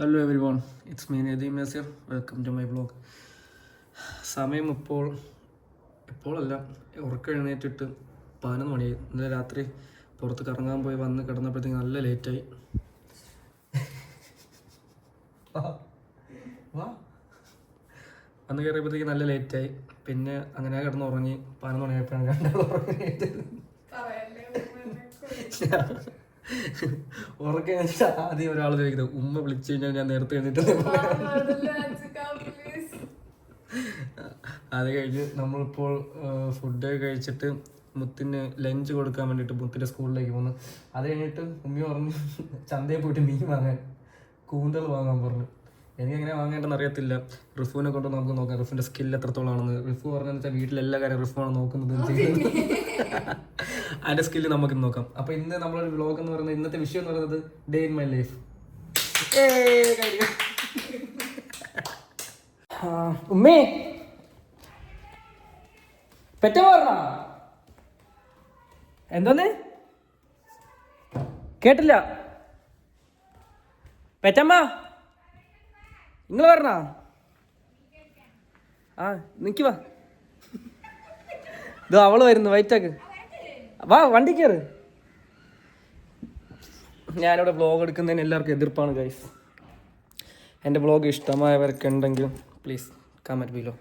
Hello everyone, it's me Nadeem Naseer. Welcome to my vlog. സമയം ഇപ്പോഴല്ല, ഉറക്കം എഴുന്നേറ്റിട്ട് 11 മണിയായി. ഇന്നലെ രാത്രി പുറത്ത് കറങ്ങാൻ പോയി വന്ന് കിടന്നപ്പോഴത്തേക്ക് നല്ല ലേറ്റായി. വന്ന് കയറിയപ്പോഴത്തേക്ക് നല്ല ലേറ്റായി. പിന്നെ അങ്ങനെ കിടന്ന് ഉറങ്ങി. 11 മണിയായപ്പോഴാണ് രണ്ടാളും ഉറങ്ങിയത്. ഉറക്കം ആദ്യം ഒരാൾ ചോദിക്കുന്നത് ഉമ്മ വിളിച്ചു കഴിഞ്ഞാൽ ഞാൻ നേരത്തെ കഴിഞ്ഞിട്ട് അത് കഴിഞ്ഞ് നമ്മളിപ്പോൾ ഫുഡ് കഴിച്ചിട്ട് മുത്തിന് ലഞ്ച് കൊടുക്കാൻ വേണ്ടിയിട്ട് മുത്തിൻ്റെ സ്കൂളിലേക്ക് പോകുന്നു. അത് കഴിഞ്ഞിട്ട് ഉമ്മി പറഞ്ഞു ചന്തയിൽ പോയിട്ട് മീൻ വാങ്ങാൻ, കൂന്തൽ വാങ്ങാൻ പറഞ്ഞു. എനിക്കെങ്ങനെ വാങ്ങേണ്ടെന്ന് അറിയത്തില്ല. റിഫുവിനെ കൊണ്ട് നമുക്ക് നോക്കാം റിഫുവിൻ്റെ സ്കിൽ എത്രത്തോളം ആണെന്ന്. റിഫു പറഞ്ഞതെന്ന് വെച്ചാൽ വീട്ടിലെല്ലാ കാര്യം റിഫുവാണ് നോക്കുന്നത് ചെയ്യുന്നത്. അതിൻ്റെ സ്കില്ല് നമുക്ക് നോക്കാം. അപ്പോൾ ഇന്ന് നമ്മളൊരു വ്ളോഗ് എന്ന് പറയുന്നത്, ഇന്നത്തെ വിഷയം എന്ന് പറയുന്നത് ഡേ ഇൻ മൈ ലൈഫ്. ഉമ്മേ പെറ്റ പറഞ്ഞ എന്തോന്ന് കേട്ടില്ല? പെറ്റമ്മ നിങ്ങൾ പറഞ്ഞ നിക്ക് ഇത് അവള് വരുന്നു. വൈറ്റാക്ക് വാ, വണ്ടി കയറ്. ഞാനിവിടെ വ്ളോഗ് എടുക്കുന്നതിന് എല്ലാവർക്കും എതിർപ്പാണ് ഗൈസ്. എൻ്റെ വ്ളോഗ് ഇഷ്ടമായവരൊക്കെ ഉണ്ടെങ്കിൽ പ്ലീസ് കമൻറ്റ് ബിലോ.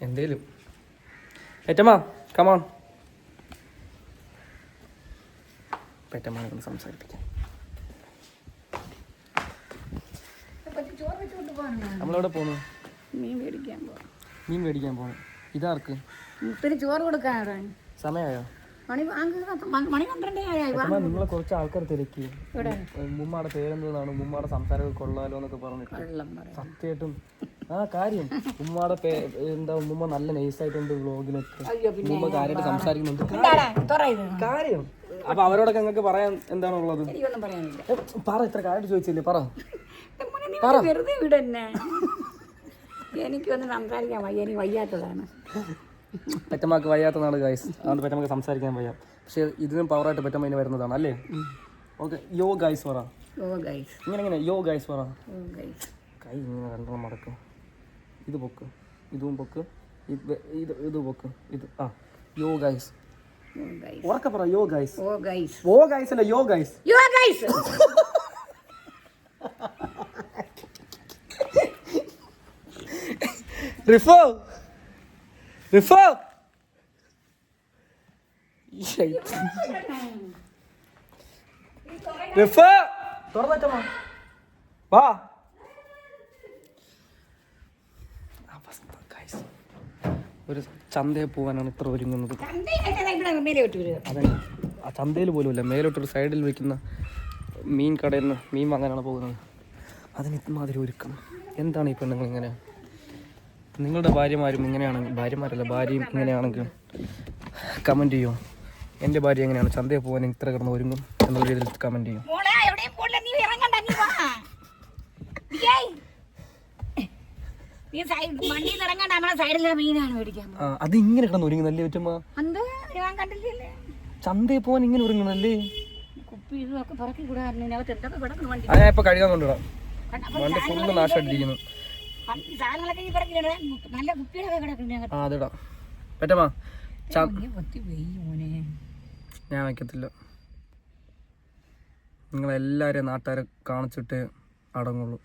എന്തേലും പെറ്റമ്മ കമോൺ. പെറ്റമ്മ കൊണ്ട് സംസാരിപ്പിക്കാം. നമ്മളെവിടെ പോകുന്നു? മീൻ മേടിക്കാൻ പോകുന്നു. ഇതാർക്ക്? ചോറ് കൊടുക്കാൻ സമയമായോ? നിങ്ങളെ കുറച്ച് ആൾക്കാർ തിരക്കി. ഉമ്മാടെ പേരെന്താണ്, ഉമ്മാടെ സംസാരം കൊള്ളാലോ എന്നൊക്കെ പറഞ്ഞിട്ട്. സത്യമായിട്ടും കാര്യം ഉമ്മാടെ ഉമ്മ നല്ല നൈസായിട്ടുണ്ട് വ്ളോഗിലൊക്കെ. ഉമ്മ കാര്യമായിട്ട് സംസാരിക്കുന്നുണ്ട് കാര്യം. അപ്പൊ അവരോടൊക്കെ നിങ്ങൾക്ക് പറയാൻ എന്താണുള്ളത്? പറ, ഇത്ര കാര്യമായിട്ട് ചോദിച്ചില്ലേ, പറ. എനിക്കൊന്നും സംസാരിക്കാൻ വയ്യ, എനിക്ക് വയ്യാത്തതാണ്. പെറ്റമ്മക്ക് വയ്യാത്തതാണ് ഗൈസ്, അതുകൊണ്ട് പെറ്റമ്മക്ക് സംസാരിക്കാൻ വയ്യ. പക്ഷെ ഇതിനും പവറായിട്ട് പെറ്റമ്മ ഇനി വരുന്നതാണ് അല്ലേ? ഓക്കെ, യോ ഗൈസ് പറ. ഇങ്ങനെ യോ ഗൈസ് പറ. കൈ ഇങ്ങനെ രണ്ടെണ്ണം മടക്ക്. ഇത് പൊക്ക്, ഇതും പൊക്ക്, ഇത് പൊക്ക്, ഇത് യോ ഗൈസ്. ഉറക്കെ പറ. യോ ഗൈസ്. ഓ ഗൈസ് അല്ല, യോ ഗൈസ്. റിഫോ തുറന്നേറ്റമ്മ വാ. ഒരു ചന്തയിൽ പോകാനാണ് ഇത്ര ഒരുങ്ങുന്നത്. അതെ, ആ ചന്തയിൽ പോലുമില്ല, മേലോട്ടൊരു സൈഡിൽ വെക്കുന്ന മീൻ കടയിൽ നിന്ന് മീൻ വാങ്ങാനാണ് പോകുന്നത്. അതിന് ഇമാതിരി ഒരുക്കം. എന്താണ് ഈ പെണ്ണുങ്ങൾ ഇങ്ങനെ? നിങ്ങളുടെ ഭാര്യമാരും ഇങ്ങനെയാണെങ്കിൽ, ഭാര്യയും ഇങ്ങനെയാണെങ്കിൽ കമൻറ്റ് ചെയ്യും. എൻ്റെ ഭാര്യ എങ്ങനെയാണ് ചന്തയിൽ പോകാൻ ഇത്ര കിടന്ന് ഒരുങ്ങും എന്നുള്ള രീതിയിൽ കമൻറ്റ് ചെയ്യും. അത് ഇങ്ങനെ കിടന്ന് ഒരുങ്ങുന്നല്ലേ പറ്റുമ്പോ? ചന്തയിൽ പോകാൻ ഇങ്ങനെ ഒരുങ്ങുന്നല്ലേ? ഞാൻ ഇപ്പൊ കഴുകാന്നുണ്ടോ? വണ്ടി ഫുള്ള് നാശമായിട്ടിരിക്കുന്നു. അതിടാം പറ്റമാ. ഞാൻ വയ്ക്കത്തില്ല. നിങ്ങളെല്ലാവരെയും നാട്ടുകാരെ കാണിച്ചിട്ട് അടങ്ങുള്ളൂ.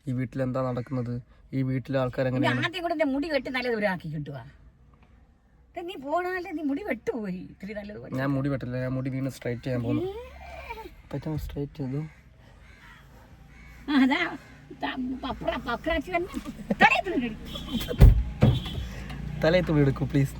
ഈ വീട്ടിൽ എന്താ നടക്കുന്നത്, ഈ വീട്ടിലെ ആൾക്കാർ എങ്ങനെയാണ്. മുടി വെട്ടി നല്ല ദൂരമാക്കി കിട്ടുക. നീ പോണാലേ, നീ മുടി വെട്ടുപോയി. ഞാൻ മുടി വെട്ടില്ല, ഞാൻ മുടി വീണ്ടും സ്ട്രൈറ്റ് ചെയ്യാൻ പോകുന്നു. പറ്റാ സ്ട്രൈറ്റ് ചെയ്തു. തലയിൽ തുണി എടുക്കൂ പ്ലീസ്.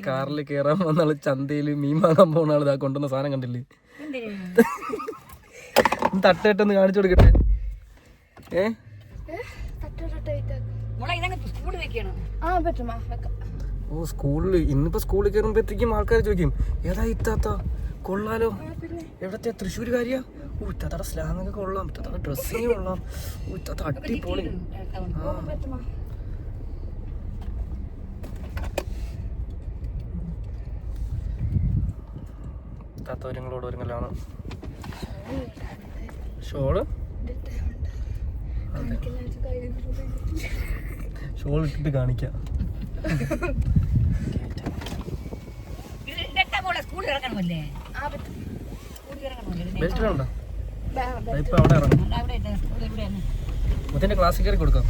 കാറിൽ കയറാൻ വന്നാള് ചന്തയില് മീൻ വാങ്ങാൻ പോണ ആള് കൊണ്ടുവന്ന സാധനം കണ്ടില്ലേ? തട്ടേട്ടൊന്ന് കാണിച്ചു കൊടുക്കട്ടെ. ഓ, സ്കൂളിൽ ഇന്നിപ്പോ സ്കൂളിൽ കയറുമ്പോഴത്തേക്കും ആൾക്കാർ ചോദിക്കും ഏതാ ഇത്താത്ത, കൊള്ളാലോ, എവിടത്തെ തൃശ്ശൂർകാരിയാ? ഓ, ഇത്താത്തയുടെ സ്ലാങ് ഒക്കെ കൊള്ളാം, ഇത്താത്തയുടെ ഡ്രസ്സിങ് കൊള്ളാം, ഓ ഇത്താത്ത അടിപൊളി. പറ്റാത്ത ഒരുങ്ങളോട് ഒരുങ്ങലാണ്. ഷോള് ഷോൾ ഇട്ടിട്ട് കാണിക്കാം. ബെൽറ്റ് വേണ്ട, ഇപ്പൊ അവിടെ ഇറങ്ങും. മുത്തിന്റെ ക്ലാസ്സിൽ കയറി കൊടുക്കാം.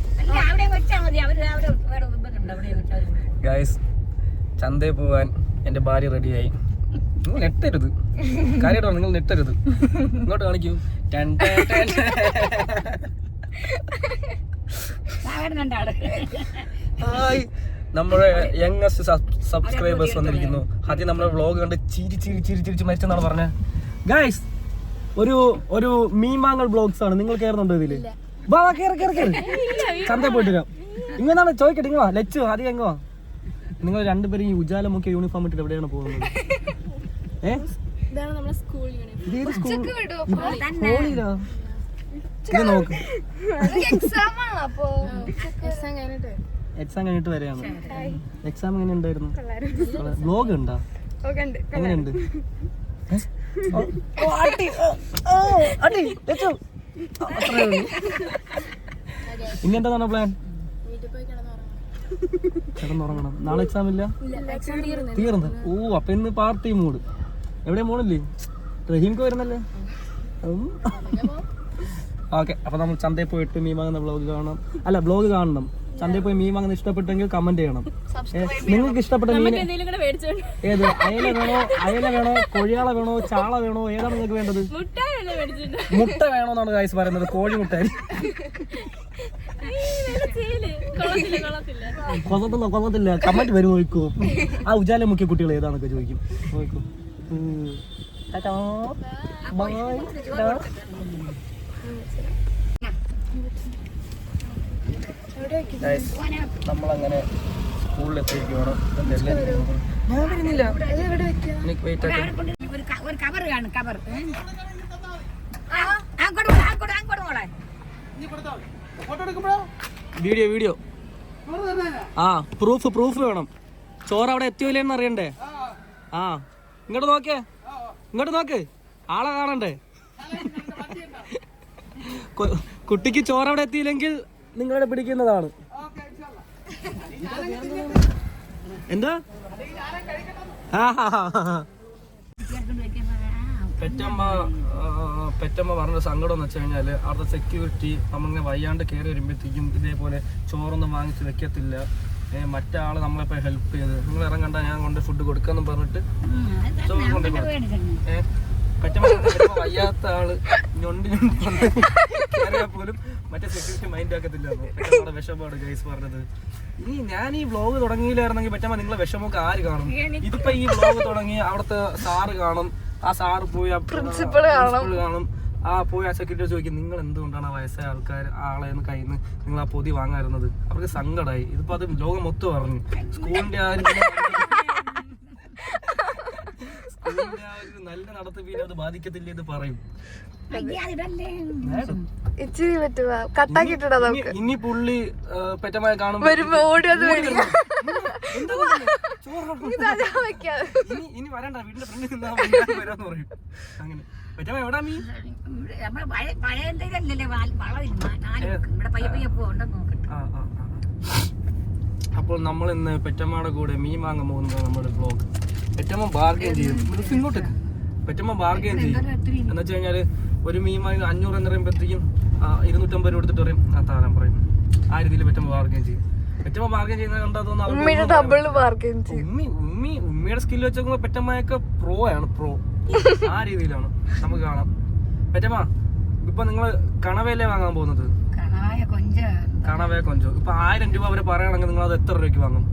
ഗൈസ്, ചന്തയിൽ പോവാൻ എൻ്റെ ഭാര്യ റെഡിയായി. നിങ്ങൾ നെട്ടരുത്, കാര്യമായിട്ടോ നിങ്ങൾ നെട്ടരുത്. ഇങ്ങോട്ട് കാണിക്കൂ. ഹായ്, നമ്മുടെ യങ്ങസ്റ്റ് സബ്സ്ക്രൈബേഴ്സ് വന്നിരിക്കുന്നു. ആദ്യം നമ്മുടെ വ്ളോഗ് കണ്ട് ചിരിച്ച് മരിച്ചെന്നാണ് പറഞ്ഞത്. ഗൈസ്, ഒരു മീമാങ്ങൾ ബ്ലോഗ്സ് ആണ്. നിങ്ങൾ കയറുന്നുണ്ടോ ഇതില്? ചന്തയിൽ പോയിട്ട് വരാം. ഇങ്ങനെയാണ് ചോദിക്കട്ടെ. ഇങ്ങോ ലച്ചു ആദ്യം എങ്ങോ നിങ്ങൾ രണ്ടുപേരും ഈ ഉജാല മുഖ്യ യൂണിഫോം ഇട്ടിട്ട് എവിടെയാണ് പോകുന്നത്? ഇത് നോക്ക്, എക്സാം കഴിഞ്ഞിട്ട് വരെയാണ്. എക്സാം എങ്ങനെ ഉണ്ടായിരുന്നു? വ്ലോഗ് ഉണ്ടോ? എങ്ങനെയുണ്ട്? ഇനി എന്താണ് പ്ലാൻ? കിടന്നുറങ്ങണം. നാളെ എക്സാം ഇല്ല? തീർന്നു. ഓ, അപ്പൊ ഇന്ന് പാർട്ടി മൂഡ്. എവിടെയും പോണില്ലേ? റഹീംക്ക് വരുന്നല്ലേ? ഓക്കെ, അപ്പൊ നമ്മൾ ചന്തയിൽ പോയിട്ട് മീൻ വാങ്ങുന്ന ബ്ലോഗ് കാണണം. ചന്തയിൽ പോയി മീൻ വാങ്ങുന്ന ഇഷ്ടപ്പെട്ടെങ്കിൽ കമന്റ് ചെയ്യണം. നിങ്ങൾക്ക് ഇഷ്ടപ്പെട്ട മീൻ ഏത്? അയല വേണോ, കൊഴിയാള വേണോ, ചാള വേണോ, ഏതാണ് നിങ്ങൾക്ക് വേണ്ടത്? മുട്ട വേണോന്നാണ് ഗൈസ് പറയുന്നത്. കോഴി മുട്ട കൊള്ളത്തില്ല. കമന്റ് വരും നോക്കൂ. ആ ഉജാല മുഖ്യ കുട്ടികൾ ഏതാന്നൊക്കെ ചോദിക്കും. നോക്കൂ. നമ്മളങ്ങനെ സ്കൂളിലെത്തിയിരിക്കുകയാണ്. ഞാൻ വരുന്നില്ല. വീഡിയോ ആ പ്രൂഫ് വേണം. ചോറ് അവിടെ എത്തിയില്ലേന്ന് അറിയണ്ടേ? ആ, ഇങ്ങോട്ട് നോക്ക്, ആളെ കാണണ്ടേ? കുട്ടിക്ക് ചോറ് അവിടെ എത്തിയില്ലെങ്കിൽ നിങ്ങളെ പിടിക്കുന്നതാണ്. എന്താ? പെറ്റമ്മ പറഞ്ഞ സങ്കടം എന്ന് വെച്ച് കഴിഞ്ഞാല് അവിടുത്തെ സെക്യൂരിറ്റി നമ്മളിങ്ങനെ വയ്യാണ്ട് കയറി വരുമ്പോഴത്തേക്കും ഇതേപോലെ ചോറൊന്നും വാങ്ങിച്ച് വെക്കത്തില്ല. മറ്റാള് നമ്മളിപ്പോ ഹെൽപ്പ് ചെയ്ത് നിങ്ങൾ ഇറങ്ങണ്ട, ഞാൻ കൊണ്ട് ഫുഡ് കൊടുക്കാന്ന് പറഞ്ഞിട്ട് ചോറ് കൊണ്ട് പെറ്റമ്മ വയ്യാത്ത ആള് ഞൊണ്ടി കയറിയാൽ പോലും മറ്റേ സെക്യൂരിറ്റി മൈൻഡ് ആക്കത്തില്ല. പെറ്റമ്മയുടെ വിഷമമാണ് ഗൈസ് പറഞ്ഞത്. ഇനി ഞാൻ ഈ വ്ളോഗ് തുടങ്ങിയില്ലായിരുന്നെങ്കിൽ പെറ്റമ്മ നിങ്ങളെ വിഷമമൊക്കെ ആര് കാണും? ഇതിപ്പോ ഈ വ്ളോഗ് തുടങ്ങി അവിടുത്തെ സാറ് കാണും. ആ സാറ് പോയി പ്രിൻസിപ്പൾ കാണും. പോയി ആ സെക്യൂരിറ്റി ചോദിക്കും, നിങ്ങൾ എന്തുകൊണ്ടാണ് ആ വയസ്സായ ആളെ കയ്യിൽ നിന്ന് നിങ്ങൾ ആ പൊതി വാങ്ങാറുന്നത്? അവർക്ക് സങ്കടമായി. ഇതിപ്പോ അത് ലോകം മൊത്തം പറഞ്ഞു. സ്കൂളിന്റെ ആ ഒരു നല്ല നടത്തിപ്പിനെ അത് ബാധിക്കത്തില്ല എന്ന് പറയും. ഇനി പുള്ളി പെറ്റമായ കാണുമ്പോ ഇനി വരണ്ട, വീടിന്റെ ഫ്രണ്ടിൽ വരാന്ന് പറയും. അങ്ങനെ പെറ്റമ്മ എവിടാ മീ? അപ്പോൾ നമ്മൾ ഇന്ന് പെറ്റമ്മയുടെ കൂടെ മീൻ വാങ്ങാൻ പോകുന്നതാണ് നമ്മുടെ വ്ളോഗ്. പെറ്റമ്മ ബാർഗെയിൻ ചെയ്യും. ഇങ്ങോട്ടേക്ക് പെറ്റമ്മ ബാർഗെയിൻ ചെയ്യും. എന്ന് വെച്ച് കഴിഞ്ഞാല് ഒരു മീൻ വാങ്ങി 500 എന്ന് പറയുമ്പോഴത്തേക്കും 250 രൂപ എടുത്തിട്ട് പറയും താരം പറയും. ആ രീതിയിൽ പെറ്റമ്മ ബാർഗെയിൻ ചെയ്യും. പെറ്റമ്മ ബാർഗെയിൻ ചെയ്യുന്നത് കണ്ടാ തോന്നുന്നു ഉമ്മിയുടെ സ്കില്ല് വെച്ച് നോക്കുമ്പോ പെറ്റമ്മയൊക്കെ പ്രോ ആണ്. ആ രീതിയിലാണ് നമുക്ക് കാണാം. പെറ്റമ്മ, ഇപ്പൊ നിങ്ങള് കണവയല്ലേ വാങ്ങാൻ പോകുന്നത്? കണവയ കൊഞ്ചോ. ഇപ്പൊ 1000 രൂപ അവര് പറയുകയാണെങ്കിൽ നിങ്ങൾ അത് എത്ര രൂപയ്ക്ക് വാങ്ങും?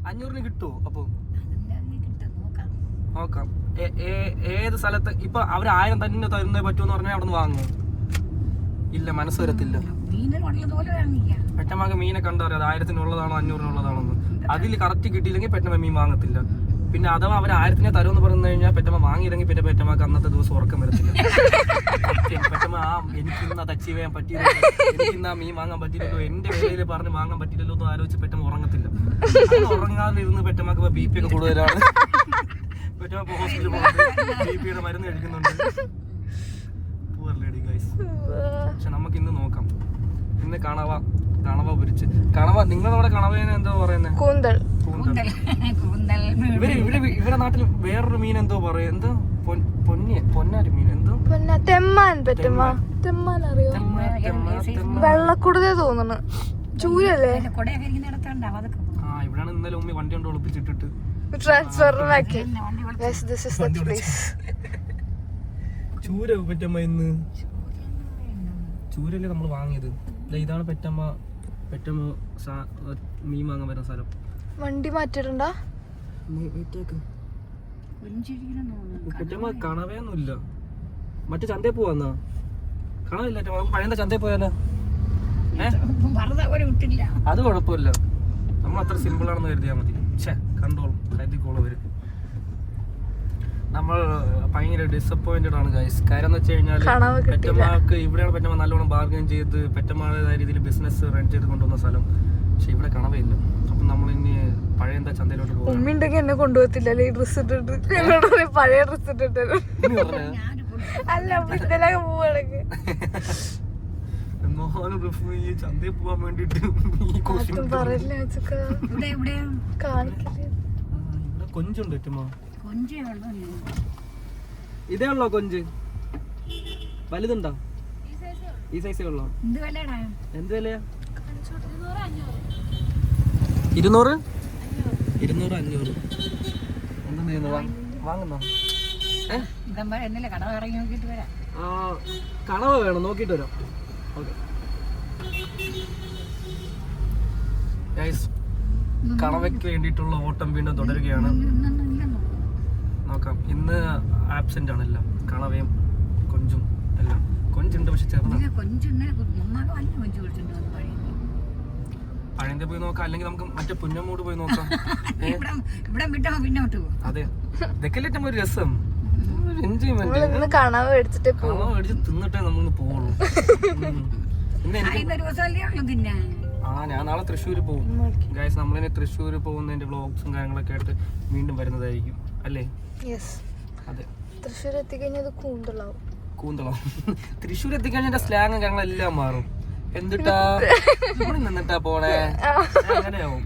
500 കിട്ടുമോ? അപ്പൊ നോക്കാം. ഏത് സ്ഥലത്ത് ഇപ്പൊ അവര് 1000 തന്നെ തരുന്നേ പറ്റുമെന്ന് പറഞ്ഞാൽ അവിടെ നിന്ന് വാങ്ങുമോ? ഇല്ല, മനസ്സ് വരത്തില്ല. പെറ്റമ്മക്ക് മീനെ കണ്ടറിയാം അത് 1000-നുള്ളതാണോ 500-നുള്ളതാണോന്ന്. അതിൽ കറക്റ്റ് കിട്ടിയില്ലെങ്കിൽ പെറ്റമ്മ മീൻ വാങ്ങത്തില്ല. പിന്നെ അഥവാ അവർ 1000 തരുമെന്ന് പറഞ്ഞു കഴിഞ്ഞാൽ പെറ്റമ്മ വാങ്ങിയില്ലെങ്കിൽ പിന്നെ പെറ്റമ്മക്ക് അന്നത്തെ ദിവസം ഉറക്കം വരത്തില്ല. പെറ്റമ്മ എനിക്ക് ഇന്ന് അത് അച്ചീവ് ചെയ്യാൻ പറ്റിയില്ല, എനിക്ക് ഇന്ന് ആ മീൻ വാങ്ങാൻ പറ്റിയില്ലല്ലോ, എന്റെ വേലയിൽ പറഞ്ഞ് വാങ്ങാൻ പറ്റില്ലല്ലോ എന്ന് ആലോചിച്ച് പെറ്റമ്മ ഉറങ്ങത്തില്ല. ഉറങ്ങാതെ ഇരുന്ന് പെറ്റമ്മക്ക് BP ഒക്കെ കൂടുതലാണ്. പെറ്റമ്മ ഹോസ്പിറ്റലിൽ പോകുന്നത് BP യുടെ മരുന്ന് കഴിക്കുന്നുണ്ട്. പക്ഷെ നമുക്ക് ഇന്ന് നോക്കാം. ഇന്ന് കണവ പൊരിച്ച്. കണവ നിങ്ങളവിടെ കണവേനെ എന്തോ പറയുന്നത്? കൂന്തൽ. ഇവരുടെ നാട്ടിൽ വേറൊരു മീൻ എന്തോ പറയും, എന്തോ പൊന്നാരി മീൻ എന്തോ വെള്ളക്കുടുതേ തോന്നുന്നു. ചൂരല്ലേ? ആ ഇവിടെയാണ് ഇന്നലെ ഉമ്മി വണ്ടി കൊണ്ട് ഒളിപ്പിച്ചിട്ടിട്ട് ട്രാൻസ്ഫറിലാക്കി. ചൂര പെറ്റമ്മ ഇന്ന് ചൂരല്ലേ നമ്മൾ വാങ്ങിയത്. ഇതാണ് പെറ്റമ്മ മീൻ വാങ്ങാൻ വരുന്ന സ്ഥലം. വണ്ടി മാറ്റിട്ടുണ്ടാ? പെറ്റമ്മ കണവയൊന്നുമില്ല. മറ്റേ ചന്തയിൽ പോവാന്നാ കണവില്ല. പഴയ ചന്തയിൽ പോയാലോ? അത് കുഴപ്പമില്ല, നമ്മൾ അത്ര സിമ്പിൾ ആണെന്ന് കരുതിയാൽ മതി. കണ്ടോളും, കരുതിക്കോളും അവര്. നമ്മൾ ഭയങ്കര ഡിസപ്പോയിന്റഡ് ആണ് ഗൈസ്. കാര്യം എന്ന് വെച്ച് കഴിഞ്ഞാൽ പെറ്റമ്മക്ക് ഇവിടെയാണ് പെറ്റമ്മ നല്ലോണം ബാർഗൈൻ ചെയ്ത് പെറ്റമ്മയുടേതായ രീതിയിൽ ബിസിനസ് റൺ ചെയ്ത് കൊണ്ടുവന്ന സ്ഥലം. പക്ഷെ ഇവിടെ കണവയില്ല. അപ്പൊ നമ്മൾ ഇനി പഴയ എന്താ ചന്തയിലോട്ട് പോകും. ഉമ്മിണ്ടെങ്കിൽ എന്നെ കൊണ്ടുപോകത്തില്ലല്ലേ ഈ ഡ്രസ് ഇട്ടിട്ട്? പഴയ ഡ്രസ് ഇട്ടിട്ട് അല്ല ഇതിലൊക്കെ പോവാണെങ്കിൽ ചന്തയിൽ പോവാൻ വേണ്ടിട്ട് കൊഞ്ചുണ്ട് പെറ്റമ്മ. ഇതേ ഉള്ളോ കൊഞ്ച്? വലുതുണ്ടോ? ഈ സൈസേ ഉള്ളോ? എന്ത് വിലയാ? 200 500 എന്താ വാങ്ങുന്നോ? കണവ വേണം, നോക്കിട്ട് വരാം. ഓക്കെ കണവയ്ക്ക് വേണ്ടിയിട്ടുള്ള ഓട്ടം വീണ്ടും തുടരുകയാണ്. നോക്കാം. ഇന്ന് ആബ്സെന്റ് ആണ് എല്ലാം. കണവയും കൊഞ്ചും എല്ലാം. കൊഞ്ചുണ്ട് പക്ഷെ ചെറുതാണ്. പഴയന്റെ പോയി നോക്കാം, അല്ലെങ്കിൽ നമുക്ക് മറ്റേ പുന്നമ്മൂട് പോയി നോക്കാം. അതെ, ഇതൊക്കെ ഒരു രസം, എൻജോയ്മെന്റ്. കണവ മേടിച്ചിട്ട് തിന്നിട്ടേ നമ്മൾ പോവുള്ളൂ. ഞാൻ നാളെ തൃശ്ശൂര് പോകും ഗൈസ്. നമ്മളിനി തൃശ്ശൂര് പോകുന്നതിന്റെ വ്ളോഗ്സും കാര്യങ്ങളൊക്കെ ആയിട്ട് വീണ്ടും വരുന്നതായിരിക്കും അല്ലേ? അതെ, തൃശ്ശൂർ എത്തിക്കഴിഞ്ഞാൽ കൂന്തളാവും. തൃശ്ശൂർ എത്തിക്കഴിഞ്ഞാൽ സ്ലാങ്ങും കാര്യങ്ങളെല്ലാം മാറും. എന്നിട്ടാ നിന്നിട്ടാ പോണേ, അങ്ങനെയാവും.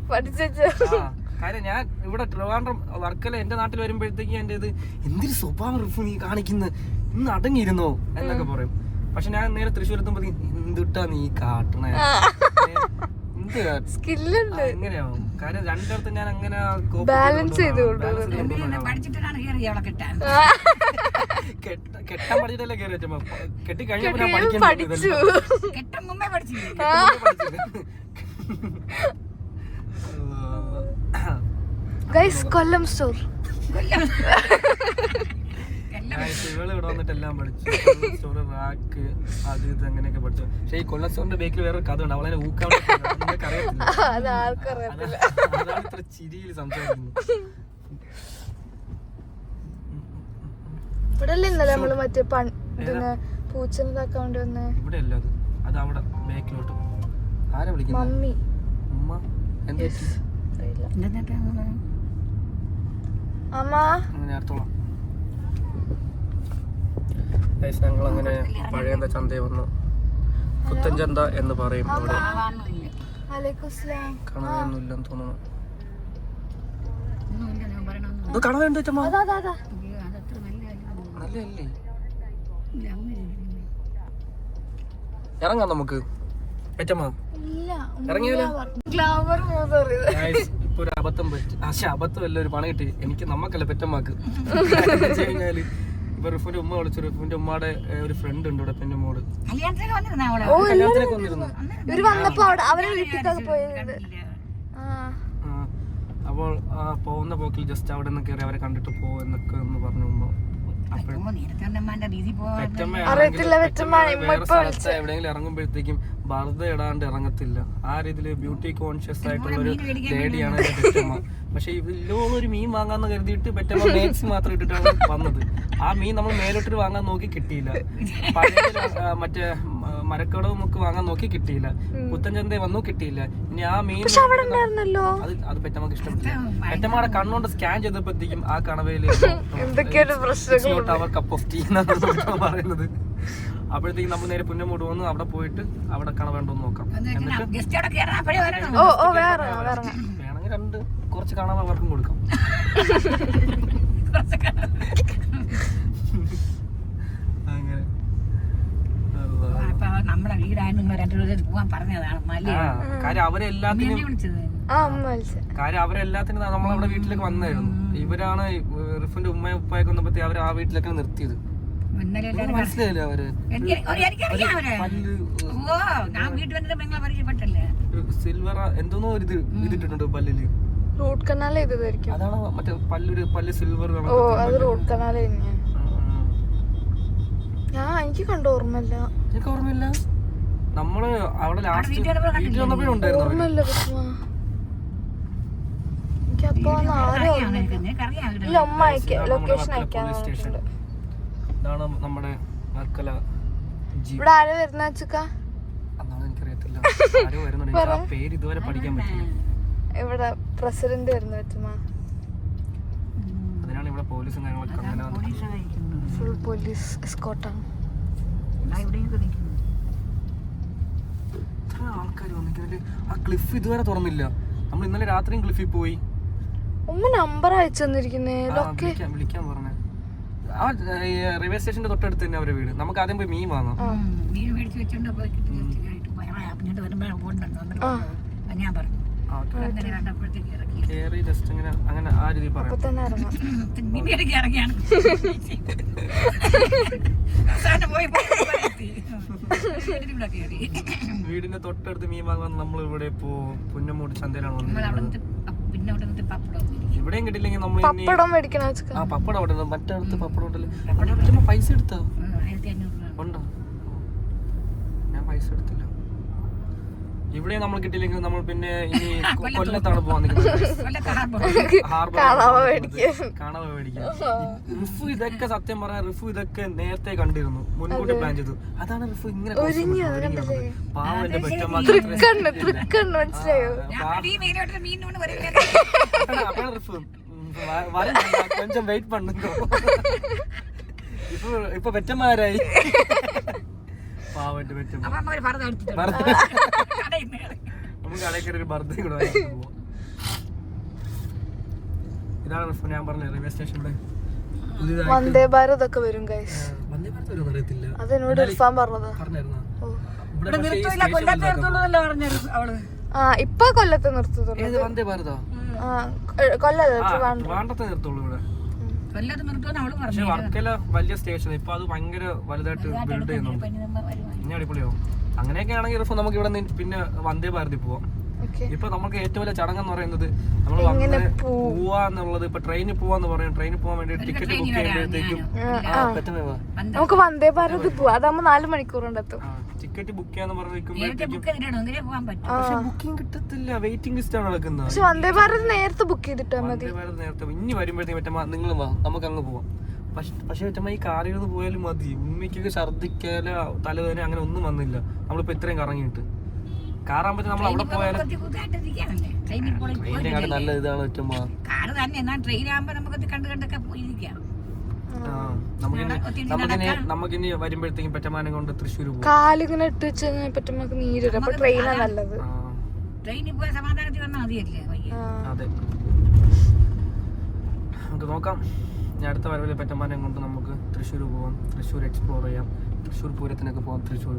കാര്യം ഞാൻ ഇവിടെ ട്രിവാൻഡ്രം വർക്കല എന്റെ നാട്ടിൽ വരുമ്പോഴത്തേക്ക് എന്റെ ഇത് എന്തൊരു സ്വഭാവം റിഫു നീ കാണിക്കുന്നത്, ഇന്ന് അടങ്ങിയിരുന്നോ എന്നൊക്കെ പറയും. പക്ഷെ ഞാൻ നേരെ തൃശ്ശൂർ എത്തുമ്പോ എന്തിട്ടാ നീ കാട്ടണേ, എങ്ങനെയാവും. കാര്യം രണ്ടിടത്തും ഞാൻ അങ്ങനെ ബാലൻസ് ചെയ്തുകൊണ്ട് കെട്ടാൻ പഠിച്ചിട്ടല്ലേ കയറി വെച്ചപ്പോ കെട്ടി കഴിഞ്ഞപ്പോ ഞാൻ പഠിച്ചു. കൊല്ലം സ്റ്റോർ ഇവള് ഇവിടെ വന്നിട്ട് എല്ലാം പഠിച്ചു. സ്റ്റോറ്, റാക്ക്, അത് ഇത് അങ്ങനെയൊക്കെ പഠിച്ചു. പക്ഷെ ഈ കൊല്ലം സ്റ്റോറിന്റെ ബേക്കിൽ വേറെ കഥ ഉണ്ട്. അവളെ ഊക്കാൻ അറിയത്തില്ല. അതാണ് ഇത്ര ചിരിയിൽ സംസാരിക്കുന്നത്. ഇവിടെ നമ്മള് മറ്റേ പൂച്ചനതാക്കാൻ വേണ്ടി വന്നേ. ഇവിടെ അല്ല, അത് അവിടെ ബേക്കിലോട്ട്. ആരാ വിളിക്കുന്നത്? മമ്മി. ഉമ്മ എന്താ അമ്മ നേരത്തോളം. ഞങ്ങൾ അങ്ങനെ പഴയ ചന്തയിൽ വന്നു. പുത്തൻ ചന്ത എന്ന് പറയും ഇവിടെ. കണവയൊന്നുമില്ലെന്ന് തോന്നുന്നു. ഇത് കണവയുണ്ട് ചമ്മ, നല്ലല്ലേ? ഇറങ്ങാം നമുക്ക്. ഇറങ്ങിയാലോ? ഇപ്പൊ ഒരു അബദ്ധം പറ്റി. പക്ഷെ അബദ്ധമല്ല, ഒരു പണി കിട്ടി എനിക്ക്. നമ്മക്കല്ല, പെറ്റമ്മക്ക്. കഴിഞ്ഞാല് ഇപ്പൊ റിഫുന്റെ ഉമ്മ വിളിച്ചു. റിഫുന്റെ ഉമ്മയുടെ ഒരു ഫ്രണ്ട് ഉണ്ട് ഇവിടെ, പെന്റെ മോള്. കല്യാണത്തിനൊക്കെ വന്നിരുന്നു. അപ്പോൾ പോകുന്ന പോക്കിൽ ജസ്റ്റ് അവിടെ നിന്ന് കയറി അവരെ കണ്ടിട്ട് എന്നൊക്കെ ഒന്ന് പറഞ്ഞു ഉമ്മ. അറിയത്തില്ല വെച്ചമ്മ വേറെ സ്ഥലത്ത് എവിടെയെങ്കിലും ഇറങ്ങുമ്പോഴത്തേക്കും ബർദ ഇടാണ്ട് ഇറങ്ങത്തില്ല. ആ രീതിയിൽ ബ്യൂട്ടി കോൺഷ്യസ് ആയിട്ടുള്ള ഒരു ലേഡിയാണ് എന്റെ പെറ്റമ്മ. പക്ഷെ ഇതിലോളം ഒരു മീൻ വാങ്ങാന്ന് കരുതിയിട്ട് പെറ്റമ്മ മേക്സ് മാത്രം ഇട്ടിട്ടാണ് വന്നത്. ആ മീൻ നമ്മൾ മേലോട്ട് വാങ്ങാൻ നോക്കി കിട്ടിയില്ല. പഴയ മറ്റേ മരക്കടവ് നമുക്ക് വാങ്ങാൻ നോക്കി കിട്ടിയില്ല. പുത്തൻചന്ത വന്നു കിട്ടിയില്ല. ഇനി ആ മീൻ അത് പെറ്റമ്മക്ക് ഇഷ്ടപ്പെട്ടില്ല. പെറ്റമ്മയുടെ കണ്ണുകൊണ്ട് സ്കാൻ ചെയ്തപ്പോഴത്തേക്കും ആ കണവയില് അവർ കപ്പ് ഓഫ് ടീ എന്നാണ് പറയുന്നത്. അപ്പോഴത്തേക്കും നമ്മൾ നേരെ പുന്നമൂട് വന്ന് അവിടെ പോയിട്ട് അവിടെ കണവേണ്ടോന്ന് നോക്കാം. എന്നിട്ട് വേണമെങ്കിൽ കുറച്ച് കാണാൻ അവർക്കും കൊടുക്കാം. അങ്ങനെ നമ്മളെ വീടായിരുന്നു പോവാൻ പറഞ്ഞതാണ്. കാര്യം അവരെല്ലാത്തിനും നമ്മളവിടെ വീട്ടിലേക്ക് വന്നായിരുന്നു. ഇവരാണ് റിഫിന്റെ ഉമ്മയും ഉപ്പായൊക്കെ വന്നപ്പോഴത്തേ അവർ ആ വീട്ടിലൊക്കെ നിർത്തിയത്. മനസ്സിലായില്ലേ അവര് സിൽവർ എന്തോന്നോ ഒരു ഇതിട്ടിട്ടുണ്ട് പല്ലില്. Root canal ചെയ്തതായിരിക്കും. അതാണ് മറ്റേ പല്ല് സിൽവർ. റൂട്ട് കനാൽ എനിക്ക് കണ്ട ഓർമ്മയില്ല. ഓർമ്മയില്ല. നമ്മള് അവിടെ ലാസ്റ്റ് വീട്ടിൽ വന്നപ്പോഴും ഉണ്ടായിരുന്നു. ഓർമ്മയില്ല എനിക്കപ്പോ അമ്മ ലൊക്കേഷൻ അയക്കാൻ. ഇതാണ് നമ്മുടെ വർക്കല. ഇവിടെ ആര് വരുന്ന അതാണ് എനിക്കറിയത്തില്ല. ആരോ വരുന്നുണ്ട്. ആ പേര് ഇതുവരെ പഠിക്കാൻ പറ്റില്ല. ഇവിടെ പ്രസിഡന്റ് വരുന്ന വെച്ചമ്മ. അതിനാണ് ഇവിടെ പോലീസും കാര്യങ്ങളൊക്കെ അങ്ങനെ ഫുൾ പോലീസ് എസ്കോർട്ടാണ്. ആൾക്കാർ വന്നിട്ട് ആ ക്ലിഫ് ഇതുവരെ തുറന്നില്ല. നമ്മൾ ഇന്നലെ രാത്രിയും ക്ലിഫിൽ പോയി. ഉമ്മ നമ്പർ അയച്ചു തന്നിരിക്കുന്നേ. വിളിക്കാൻ പറഞ്ഞേ. ആ റെയിൽവേ സ്റ്റേഷന്റെ തൊട്ടടുത്ത് തന്നെ അവരുടെ വീട്. നമുക്ക് ആദ്യം പോയി മീൻ വാങ്ങാം. ഞാൻ പറഞ്ഞു കേറി ജസ്റ്റ് അങ്ങനെ ആ രീതിയിൽ പറയാം. വീടിന്റെ തൊട്ടടുത്ത് മീൻ വാങ്ങാൻ നമ്മൾ ഇവിടെ ഇപ്പോ പുന്നമൂട് ചന്തയിലാണ് വന്നത്. ഇവിടെയും കിട്ടില്ലെങ്കിൽ നമ്മൾ പപ്പടം അവിടെ മറ്റടുത്ത് പപ്പടം ഉണ്ടല്ലോ. പൈസ എടുത്തോ? ഉണ്ടോ? ഞാൻ പൈസ എടുത്തില്ല. ഇവിടെ നമ്മൾ കിട്ടിയില്ലെങ്കിൽ നമ്മൾ പിന്നെ ഇനി കൊല്ലത്താണ് പോവാൻ കാണാവ മേടിക്കാൻ. റിഫു ഇതൊക്കെ സത്യം പറയാൻ റിഫു ഇതൊക്കെ നേരത്തെ കണ്ടിരുന്നു, മുൻകൂട്ടി പ്ലാൻ ചെയ്തു. അതാണ് റിഫു ഇങ്ങനെ പാവം എന്റെ അപ്പോഴാണ് റിഫു കൊഞ്ചം വെയിറ്റ് പണ്ണുണ്ടോ. ഇപ്പൊ പെറ്റന്മാരായി. പാവന്റെ പെറ്റമ്മ. നമുക്ക് കടയിൽ ഒരു ബർത്ത് കൂടെ പോവാം. ഇതാണ് ഞാൻ പറഞ്ഞ റെയിൽവേ സ്റ്റേഷനിലെ വന്ദേ ഭാരത് ഒക്കെ വരും. വന്ദേ ഭാരത് വരും അറിയത്തില്ല. അതെന്നോട് ഇർഫാൻ പറഞ്ഞതാ. ഇപ്പൊ കൊല്ലത്ത് നിർത്തുള്ളൂ. വന്ദേ ഭാരതോ? കൊല്ലത്ത് നിർത്തുള്ളൂ ഇവിടെ. പക്ഷെ വർക്കല വലിയ സ്റ്റേഷൻ. ഇപ്പൊ അത് ഭയങ്കര വലുതായിട്ട് ബിൽഡ് ചെയ്യുന്നുണ്ട്. ഇനി അടിപൊളിയാവും. അങ്ങനെയൊക്കെ ആണെങ്കിൽ നമുക്ക് ഇവിടെ പിന്നെ വന്ദേ ഭാരതിൽ പോവാം. ഇപ്പൊ നമുക്ക് ഏറ്റവും വലിയ ചടങ്ങെന്ന് പറയുന്നത് നമ്മൾ പോവാന്നുള്ളത്. ഇപ്പൊ ട്രെയിനിൽ പോവാന്ന് പറയും. ട്രെയിനിൽ പോവാൻ വേണ്ടി ടിക്കറ്റ് ബുക്ക് ചെയ്യുമ്പോഴത്തേക്കും നമുക്ക് വന്ദേ ഭാരത് പോവാം. അതാകുമ്പോ 4 മണിക്കൂറുണ്ട് എത്തും. ടിക്കറ്റ് ബുക്ക് ചെയ്യാന്ന് പക്ഷെ ബുക്കിംഗ് കിട്ടത്തില്ല. വെയിറ്റിംഗ് ലിസ്റ്റ് ആണ് നടക്കുന്നത്. പക്ഷെ വന്ദേ ഭാരത് നേരത്തെ ബുക്ക് ചെയ്തിട്ടാ മതി. നേരത്തെ ഇനി വരുമ്പോഴത്തേക്കും മറ്റേ നിങ്ങൾ വാ, നമുക്ക് അങ്ങ് പോവാം. പക്ഷെ മറ്റേ ഈ കാറിൽ നിന്ന് പോയാലും മതി. ഉമ്മയ്ക്കൊക്കെ ഛർദ്ദിക്കല്, തലവേദന അങ്ങനെ ഒന്നും വന്നില്ല. നമ്മളിപ്പോ ഇത്രയും കറങ്ങിയിട്ട് കാറാകുമ്പോ നമ്മൾ അവിടെ പോയാലും നല്ല ഇതാണ് ഒറ്റമ്മ. നമുക്കിനി വരുമ്പോഴത്തേക്കും പെറ്റമാനം കൊണ്ട് തൃശ്ശൂർ പോകും. കാലിങ്ങനെ ഇട്ട് വെച്ച് പെറ്റമ്മക്ക് നീര് വരും. അപ്പൊ ട്രെയിനാ നല്ലത്. അതെ, നമുക്ക് നോക്കാം. ഞാൻ അടുത്ത വരവിലെ പെറ്റമാനം കൊണ്ട് നമുക്ക് തൃശ്ശൂർ പോവാം. തൃശ്ശൂർ എക്സ്പ്ലോർ ചെയ്യാം. തൃശ്ശൂർ പൂരത്തിനൊക്കെ പോവാം. തൃശ്ശൂർ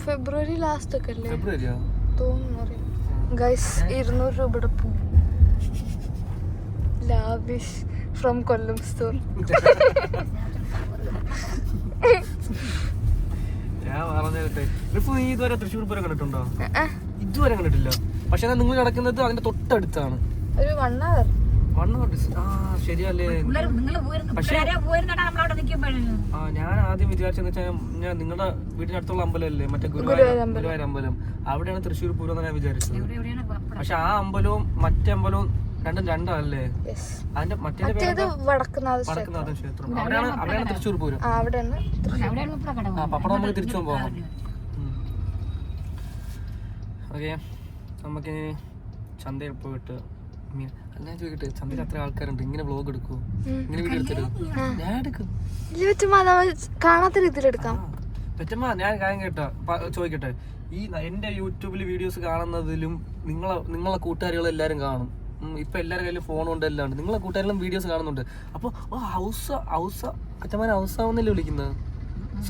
ഫെബ്രുവരി ലാസ്റ്റ് ഒക്കെ അല്ലേ ഫെബ്രുവരിയാ തോന്നുന്നു. ഗൈസ് 200 രൂപയുടെ പൂ. Lavish from Kollam store. ഞാൻ പറഞ്ഞിട്ട് റിഫു, നീ ഇതുവരെ തൃശ്ശൂർ പൂരം കണ്ടിട്ടുണ്ടോ? ഇതുവരെ കണ്ടിട്ടില്ല. പക്ഷെ നിങ്ങൾ കിടക്കുന്നത് അതിന്റെ തൊട്ടടുത്താണ്. ഒരു 1 hour. ശരിയല്ലേ? പക്ഷേ ഞാൻ ആദ്യം വിചാരിച്ചെന്ന് വെച്ചാൽ ഞാൻ നിങ്ങളുടെ വീടിനടുത്തുള്ള അമ്പലമല്ലേ മറ്റേ ഗുരുവായൂർ അമ്പലം, അവിടെയാണ് തൃശ്ശൂർ പൂരം എന്ന് ഞാൻ വിചാരിച്ചത്. പക്ഷെ ആ അമ്പലവും മറ്റേ അമ്പലവും രണ്ടും രണ്ടല്ലേ? അതിന്റെ മറ്റേ വടക്കുന്നാഥൻ ക്ഷേത്രം അവിടെയാണ് തൃശ്ശൂർ പൂരം. അപ്പൊ നമുക്ക് തിരിച്ചു പോകാം. ഓക്കെ, നമുക്ക് ചന്തയിൽ പോയിട്ട് ഞാൻ ചോദിക്കട്ടെ, ചന്തയിൽ അത്ര ആൾക്കാരുണ്ട്, ഇങ്ങനെ വ്ലോഗ് എടുക്കൂ, ഇങ്ങനെ വീഡിയോ എടുത്തരൂ? ഞാൻ എടുക്കും. കാണാത്ത രീതിയിൽ എടുക്കാം. പെറ്റമ്മ, ഞാൻ കാര്യം കേട്ടോ ചോദിക്കട്ടെ, ഈ എന്റെ യൂട്യൂബിൽ വീഡിയോസ് കാണുന്നതിലും നിങ്ങളെ കൂട്ടുകാരികൾ എല്ലാരും കാണും. ഇപ്പൊ എല്ലാവരുടെ കയ്യിലും ഫോണുണ്ട്, എല്ലാം ഉണ്ട്. നിങ്ങളെ കൂട്ടുകാരികളും വീഡിയോസ് കാണുന്നുണ്ട്. അപ്പൊ അച്ഛന്മാരെ ഹൗസാവുന്നല്ലേ വിളിക്കുന്നത്?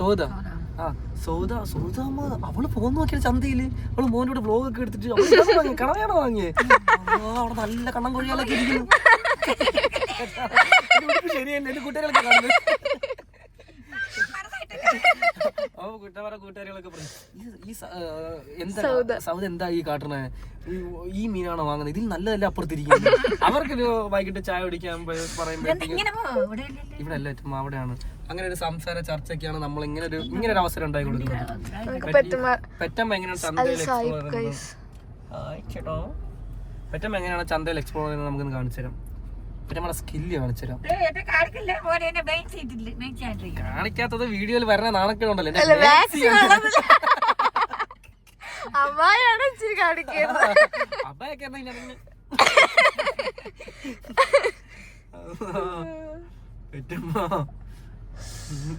സൗദ അമ്മ അവള് ഫോൺ നോക്കിയത് ചന്തയില്. അവള് മോൻ്റെ കൂടെ വ്ലോഗ് ഒക്കെ എടുത്തിട്ട് കടമയാണോ വാങ്ങിയേ? അവിടെ നല്ല കണ്ണം കൊഴിയാലൊക്കെ ഇരിക്കുന്നു. ശരിയല്ലേ എന്റെ കൂട്ടുകാരികളൊക്കെ കാണുന്നത്? കൂട്ടുകാരികളൊക്കെ പറഞ്ഞു സൗദ എന്താ ഈ കാട്ടണേ, ഈ മീനാണോ വാങ്ങുന്നത്, ഇതിൽ നല്ലതല്ല അപ്പുറത്തിരിക്കുന്നത്. അവർക്കൊരു വൈകിട്ട് ചായ കുടിക്കാൻ പറയുമ്പോഴത്തേക്കും ഇവിടെ അല്ല ചുമ്മാ അവിടെയാണ്. അങ്ങനെ ഒരു സംസാര ചർച്ചയ്ക്കാണ് നമ്മൾ ഇങ്ങനെ ഒരു അവസരം ഉണ്ടായി കൊടുക്കുന്നത്. പെറ്റമ്മ എങ്ങനെയാണ് ചന്തയിൽ എക്സ്പ്ലോർ ചെയ്യുന്നത്? പെറ്റമ്മ എങ്ങനെയാണ് ചന്തയിൽ എക്സ്പ്ലോർ ചെയ്യുന്നത് നമുക്കൊന്ന് കാണിച്ചു തരാം. നമ്മുടെ സ്കില്ല് കാണിച്ചു തരാം. കാണിക്കാത്തത് വീഡിയോയിൽ വരണ നാണക്കേടുണ്ടല്ലോ. അബ്ബയൊക്കെ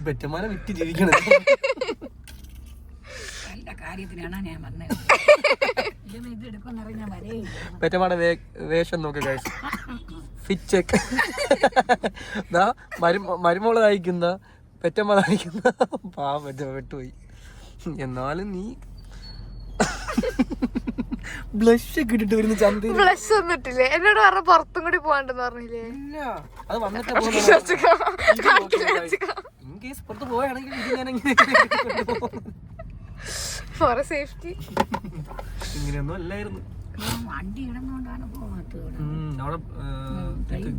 പെറ്റമ്മാനെ വിറ്റ് ജീവിക്കണം. പെറ്റമ്മയുടെ വേഷം നോക്ക് ഗൈസ്, ഫിറ്റ് ചെക്ക്. മരുമോള് നയിക്കുന്ന പെറ്റമ്മ നയിക്കുന്ന പെട്ടുപോയി. എന്നാലും നീ ബ്ലഷ് ഒക്കെ ഇട്ടിട്ട് വരുന്ന ചന്ത. ബ്ലഷ് ഒന്നിട്ടില്ലേ? എന്നോട് പറഞ്ഞ പുറത്തും കൂടി പോകണ്ടെന്ന് പറഞ്ഞില്ലേ? ഇല്ല, അത് വന്നിട്ട് ഇൻകേസ് പുറത്ത് പോയാണെങ്കിൽ ഫോർ സേഫ്റ്റി ഇങ്ങനെയൊന്നും അല്ലായിരുന്നു. അവിടെ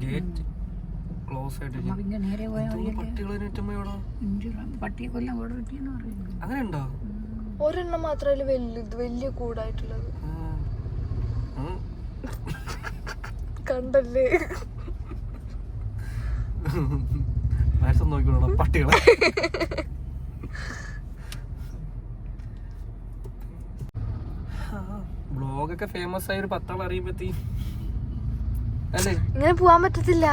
ഗേറ്റ് ക്ലോസ് ആയിട്ട് അങ്ങനെ ഉണ്ടോ? ഒരെണ്ണം മാത്രമല്ല വലിയ കൂടായിട്ടുള്ളത്. കണ്ടല്ലേ? നോക്കിക്കോളൂ പട്ടികളെ. ബ്ലോഗൊക്കെ ഫേമസ് ആയ ഒരു 10 ആൾ അറിയുമ്പത്തി അല്ലേ ഇങ്ങനെ പോവാൻ പറ്റത്തില്ല.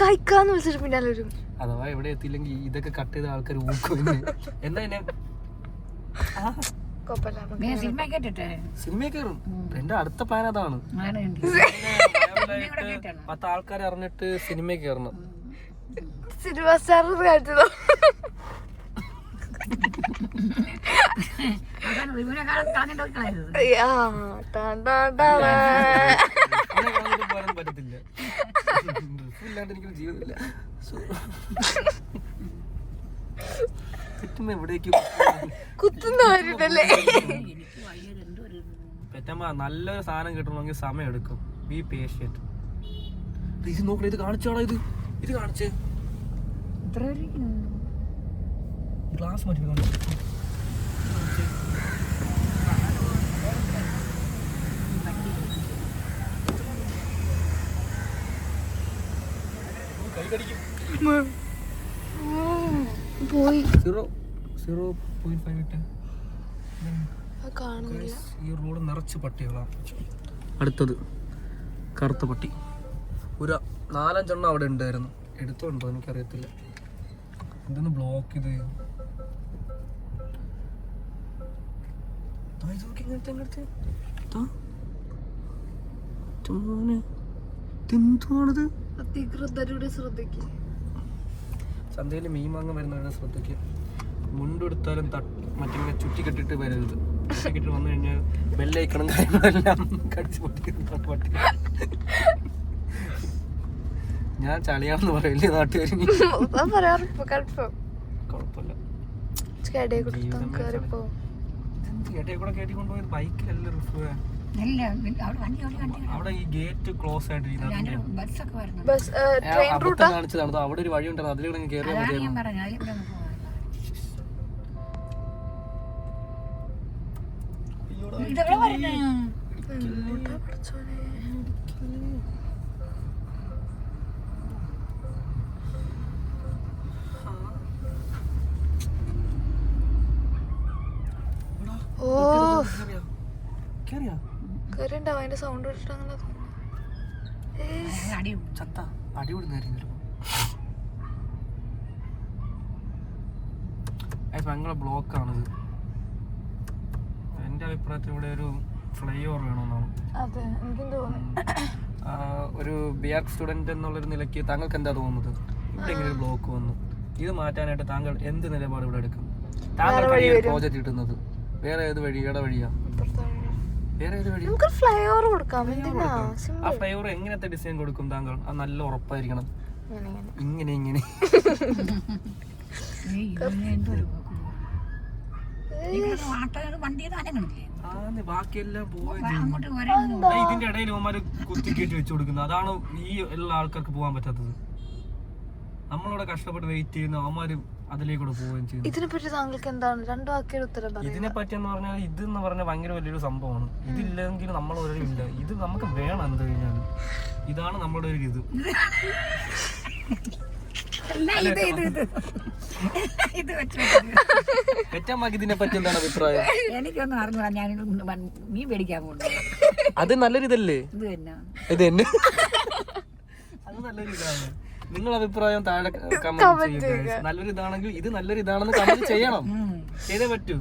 കഴിക്കാന്ന് വിളിച്ചിട്ട് പിന്നെ വരും. അഥവാ എവിടെ എത്തിയില്ലെങ്കിൽ ഇതൊക്കെ കട്ട് ചെയ്ത ആൾക്കാർ ഊക്കും. എന്താ സിനിമ കയറും. എന്റെ അടുത്ത പ്ലാൻ അതാണ്. 10 ആൾക്കാരെ അറിഞ്ഞിട്ട് സിനിമ കയറണം. സിനിമ സ്റ്റാർ കാണിച്ചതോ? പറ്റത്തില്ല, ഇല്ലാണ്ട് എനിക്കൊരു ജീവിതമില്ല. എവിടേക്കും കുത്തുന്നവരുണ്ടല്ലേ? പെറ്റമ്മ നല്ലൊരു സാധനം കിട്ടണമെങ്കിൽ സമയം എടുക്കും. B patient. ഇത് നോക്കണേ, ഇത് കാണിച്ചോടാ, ഇത് കാണിച്ചേ. ഗ്ലാസ് മാറ്റി പോയി. 0.5 ഈ റോഡ് നിറച്ച് പട്ടികളാണ്. അടുത്തത് കറുത്ത പട്ടി. ഒരു 4-5 എണ്ണം അവിടെ ഉണ്ടായിരുന്നു. എടുത്തോണ്ടോ എനിക്കറിയത്തില്ല. എന്തൊന്ന് ബ്ലോക്ക് ചെയ്ത് ചന്തയിൽ മീൻ വാങ്ങാൻ വരുന്നവരുടെ ശ്രദ്ധയ്ക്ക് മുണ്ടെടുത്താലും മറ്റിങ്ങനെ ചുറ്റിക്കെട്ടിട്ട് വരരുത്. ചുറ്റിക്കെട്ട് വന്നു കഴിഞ്ഞാൽ വെള്ളയിക്കണം കാര്യങ്ങളെല്ലാം കടിച്ചു പൊട്ടിക്കുന്ന പട്ടി. ഞാൻ ചളിയാണെന്ന് പറയില്ലേ നാട്ടുകാരി? കുഴപ്പമില്ല. ഇടയിൽ കൂടെ കയറ്റി കൊണ്ടുപോയത് ബൈക്കിലല്ല റിഫ്. അവിടെ ഈ ഗേറ്റ് ക്ലോസ് ആയിട്ടിരിക്കുന്നത് ബസ്സൊക്കെ വരുന്നു. കാണിച്ചതാണ്. അവിടെ ഒരു വഴി ഉണ്ടായിരുന്നു, അതിലൂടെ കയറിയാൽ മതിയായിരുന്നു. ഇതെവിടെ വരുന്നു? അതിന്റെ സൗണ്ട് കേട്ടിട്ട് അങ്ങനെ ഭയങ്കര ബ്ലോക്കാണിത്. എന്റെ അഭിപ്രായത്തിൽ ഇവിടെ ഒരു ഫ്ലൈ ഓവർ വേണമെന്നാണ്. അതെ, എനിക്കും തോന്നുന്നു. ഒരു BArch സ്റ്റുഡന്റ് എന്നുള്ളൊരു നിലയ്ക്ക് താങ്കൾക്ക് എന്താ തോന്നുന്നത്? ഇവിടെ ഇങ്ങനെ ഒരു ബ്ലോക്ക് വന്നു, ഇത് മാറ്റാനായിട്ട് താങ്കൾ എന്ത് നിലപാട് ഇവിടെ എടുക്കും? താങ്കൾക്ക് ഈ ഒരു പ്രോജക്റ്റ് കിട്ടുന്നത് വേറെ ഏത് വഴിയുടെ വഴിയാ? വേറെ ഏത് വഴി? ഫ്ലൈ ഓവർ കൊടുക്കാം. ആ ഫ്ലൈ ഓവർ എങ്ങനത്തെ ഡിസൈൻ കൊടുക്കും താങ്കൾ? അത് നല്ല ഉറപ്പായിരിക്കണം. ഇങ്ങനെ ഇങ്ങനെ ബാക്കിയെല്ലാം പോയത് ഇതിന്റെ ഇടയിൽ അവന്മാര് കുത്തിക്കേറ്റി വെച്ച് കൊടുക്കുന്നത്. അതാണ് ഈ ഉള്ള ആൾക്കാർക്ക് പോകാൻ പറ്റാത്തത്. നമ്മളിവിടെ കഷ്ടപ്പെട്ട് വെയിറ്റ് ചെയ്യുന്ന അവന്മാര് അതിലേക്കൂടെ പോവുകയും ചെയ്യും. ഇതിനെപ്പറ്റി താങ്കൾക്ക് എന്താണ് രണ്ടു വാക്കിയുടെ ഉത്തരം? ഇതിനെ പറ്റി എന്ന് പറഞ്ഞാൽ ഇതെന്ന് പറഞ്ഞാൽ ഭയങ്കര വലിയൊരു സംഭവമാണ്. ഇതില്ലെങ്കിൽ നമ്മൾ ഒരിടം ഇല്ല. ഇത് നമുക്ക് വേണം എന്ത് കഴിഞ്ഞാലും. ഇതാണ് നമ്മുടെ ഒരു ഇത്. പെറ്റമ്മക്ക് ഇതിനെ പറ്റി എന്താണ് അഭിപ്രായം? എനിക്കൊന്നും അറിഞ്ഞൂടാ. ഞാൻ മീൻ മേടിക്കാൻ പോകുന്നു. അത് നല്ലൊരു ഇതല്ലേ? ഇത് തന്നെ അത് നല്ലൊരു ഇതാണ്. നിങ്ങളുടെ അഭിപ്രായം താഴെ കമന്റ് ചെയ്യുക. നല്ലൊരു ഇതാണെങ്കിൽ ഇത് നല്ലൊരു ഇതാണെന്ന് കമന്റ് ചെയ്യണം. ചെയ്തേ പറ്റൂ.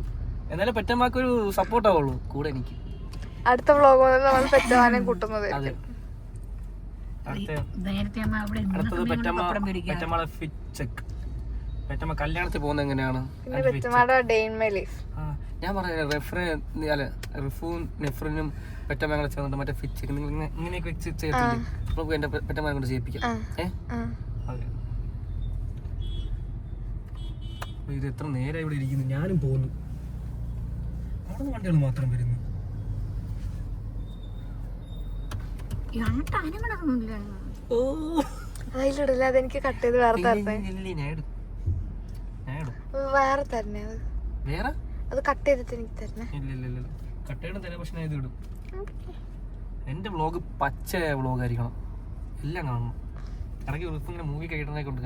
എന്നാലും പെറ്റമ്മക്ക് ഒരു സപ്പോർട്ട് ആവുള്ളൂ കൂടെ എനിക്ക്. അടുത്ത വ്ലോഗ് മുതൽ നമ്മൾ പെറ്റമാനെ കൂട്ടുന്നത്. അതെ, അടുത്തത് പെറ്റമ്മയുടെ ഫിറ്റ് ചെക്ക്. പെറ്റമ്മ കല്യാണത്തിൽ പോകുന്നത് എങ്ങനെയാണ്? ഞാൻ പറഞ്ഞ റിഫും നെഫ്രിനും പെറ്റമ്മ ഞങ്ങളെ ചേർന്നിട്ട് മറ്റേ ഫിറ്റ് ചെക്ക് നിങ്ങൾ ഇങ്ങനെയൊക്കെ വെച്ച് ചെയ്യത്തില്ലേ? നമുക്ക് എന്റെ പെറ്റമ്മനെ കൊണ്ട് ചെയ്യിപ്പിക്കാം. ഇത് എത്ര നേരം ഇവിടെ ഇരിക്കുന്നു. ഞാനും പോകുന്നു. അവിടെ നിന്ന് വണ്ടികൾ മാത്രം വരുന്നു. അതിലിടില്ല, അതെനിക്ക് കട്ട് ചെയ്ത് വേറെ തരണേ. വേറെ തരണേ അത് കട്ട് ചെയ്തിട്ട് എനിക്ക് തരണേ. കട്ട് ചെയ്യണം തന്നെ, പക്ഷെ ഞാൻ ഇത് ഇടും. എന്റെ വ്ളോഗ് പച്ച വ്ളോഗ് ആയിരിക്കണം. എല്ലാം കാണണം. ഇടയ്ക്ക് ഇങ്ങനെ മൂവി കഴിയണതൊക്കെ ഉണ്ട്.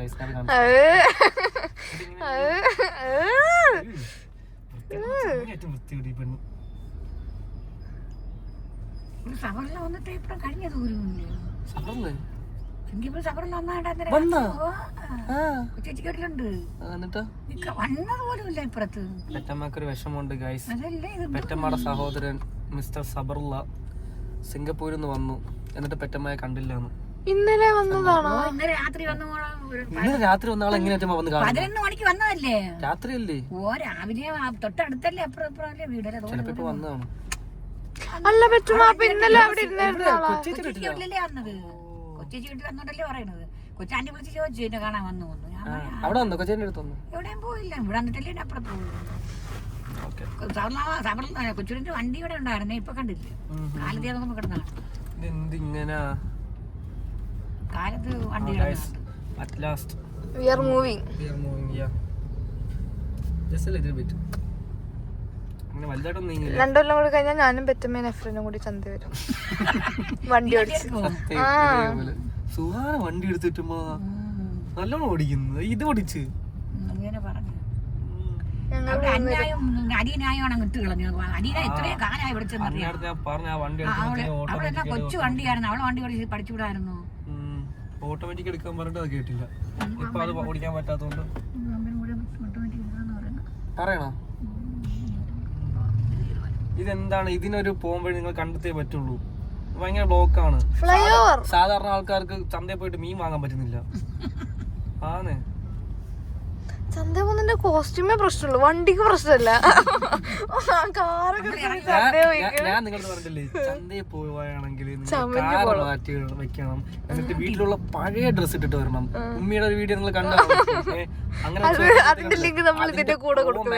ഏറ്റവും വൃത്തിയോട് ഈ പെണ്ണ് പെറ്റമ്മക്കൊരു വിഷമമുണ്ട് ഗൈസ്. പെറ്റമ്മയുടെ സഹോദരൻ മിസ്റ്റർ സബറുള്ള സിംഗപ്പൂരിൽ നിന്ന് വന്നു. എന്നിട്ട് പെറ്റമ്മയെ കണ്ടില്ലാന്ന്. ഇന്നലെ വന്നതാണോ? ഇന്നലെ രാത്രി വന്ന ആളെ എങ്ങനെയാ വന്ന് കാണുന്നത്? 11 മണിക്ക് വന്നതല്ലേ? രാത്രിയല്ലേ? രാവിലെ തൊട്ടടുത്തല്ലേ, അപ്പുറം വീടല്ലേ. ചിലപ്പോ വന്നതാണ്. അല്ല പെറ്റുമാ, ഇന്നലെ അവിടെ ഇരുന്നായിരുന്നു. കൊച്ചി വീട്ടിൽ വന്നോണ്ടല്ലേ പറയണത്. കൊച്ചാൻ്റെ വിളിച്ച് ചോദിച്ചു എന്നെ കാണാൻ വന്നു. അവിടെ വന്നോ? കൊച്ചേന്റെ അടുത്ത് വന്നു? എവിടെയും പോയില്ല. ഇവിടെ വന്നിട്ടല്ലേ അപ്പുറത്ത് പോയി. കൊച്ചൂരിന്റെ വണ്ടി ഇവിടെ ഉണ്ടായിരുന്നേ, ഇപ്പൊ കണ്ടില്ല. കാലത്ത് നോക്കുമ്പോ കിടന്നാണ്. കാലത്ത് വണ്ടി രണ്ടുകൊല്ലം കൂടി കഴിഞ്ഞാൽ ഞാനും പെറ്റമ്മയും നെഫ്രിനും കൂടി ചന്ത വരും. വണ്ടി ഓടിച്ച് സുഹാന വണ്ടി എടുത്തിട്ട് നല്ലോണം ഓടിക്കുന്നത്. ഇത് ഓടിച്ച് കൊച്ചു വണ്ടിയായിരുന്നു. അവളെ വണ്ടി ഓടിച്ച് പഠിച്ചുകൂടായിരുന്നു. ഓട്ടോമാറ്റിക് എടുക്കാൻ പറഞ്ഞിട്ട് അത് കേട്ടില്ല. ഇപ്പൊ അത് ഓടിക്കാൻ പറ്റാത്തോണ്ട് പറയണോ? ഇതെന്താണ്? ഇതിനൊരു പോകുമ്പോഴേ നിങ്ങൾ കണ്ടെത്തേ പറ്റുള്ളൂ. ഭയങ്കര ബ്ലോക്കാണ്. സാധാരണ ആൾക്കാർക്ക് ചന്തയിൽ പോയിട്ട് മീൻ വാങ്ങാൻ പറ്റുന്നില്ല. ആന്നേ, ചന്ത പോകുന്നതിന്റെ കോസ്റ്റ്യൂമേ പ്രശ്നമുള്ളൂ, വണ്ടിക്ക് പ്രശ്നമല്ല. ഞാൻ നിങ്ങളോട് പറഞ്ഞില്ലേ, ചന്തയിൽ പോവുകയാണെങ്കിൽ കാറ് മാറ്റി വെക്കണം. എന്നിട്ട് വീട്ടിലുള്ള പഴയ ഡ്രസ് ഇട്ടിട്ട് വരണം. ഉമ്മിയുടെ ഒരു വീഡിയോ നിങ്ങൾ കണ്ടോ?